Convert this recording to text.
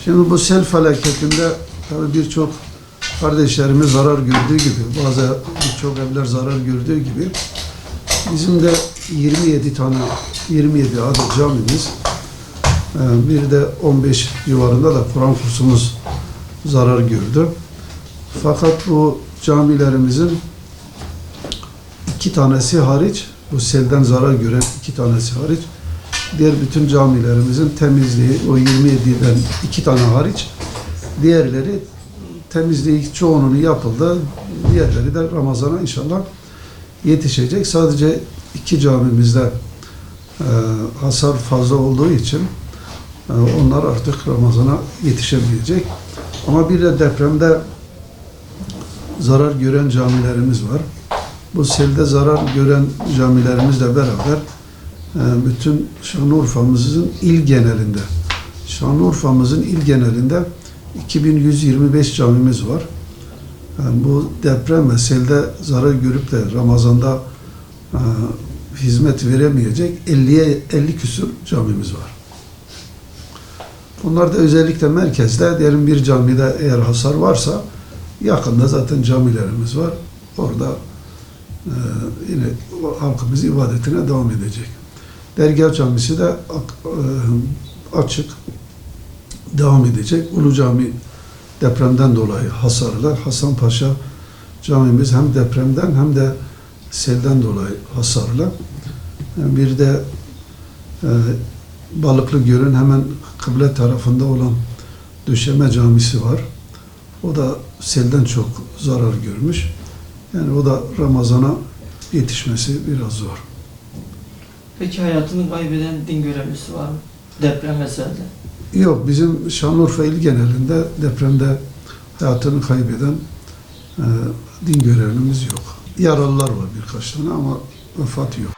Şimdi bu sel felaketinde tabii birçok kardeşlerimiz zarar gördüğü gibi, birçok evler zarar gördüğü gibi bizim de 27 adet camimiz, bir de 15 civarında da Kur'an kursumuz zarar gördü. Fakat bu camilerimizin 2 tanesi hariç, bu selden zarar gören 2 tanesi hariç, diğer bütün camilerimizin temizliği, o 27'den 2 tane hariç, diğerleri temizliği çoğunun yapıldı. Diğerleri de Ramazan'a inşallah yetişecek. Sadece 2 camimizde hasar fazla olduğu için onlar artık Ramazan'a yetişemeyecek. Ama bir de depremde zarar gören camilerimiz var. Bu selde zarar gören camilerimizle beraber bütün Şanlıurfa'mızın il genelinde 2125 camimiz var. Yani bu deprem ve selde zarar görüp de Ramazan'da hizmet veremeyecek 50 küsur camimiz var. Bunlar da özellikle merkezde, diyelim bir camide eğer hasar varsa yakında zaten camilerimiz var. Orada yine halkımız ibadetine devam edecek. Dergah Camisi de açık devam edecek. Ulu Cami depremden dolayı hasarlı. Hasanpaşa camimiz hem depremden hem de selden dolayı hasarlı. Bir de Balıklıgöl'ün hemen kıble tarafında olan Döşeme Camisi var. O da selden çok zarar görmüş. Yani o da Ramazan'a yetişmesi biraz zor. Peki hayatını kaybeden din görevlisi var mı? Deprem ve selde. Yok, bizim Şanlıurfa il genelinde depremde hayatını kaybeden din görevlimiz yok. Yaralılar var birkaç tane ama vefat yok.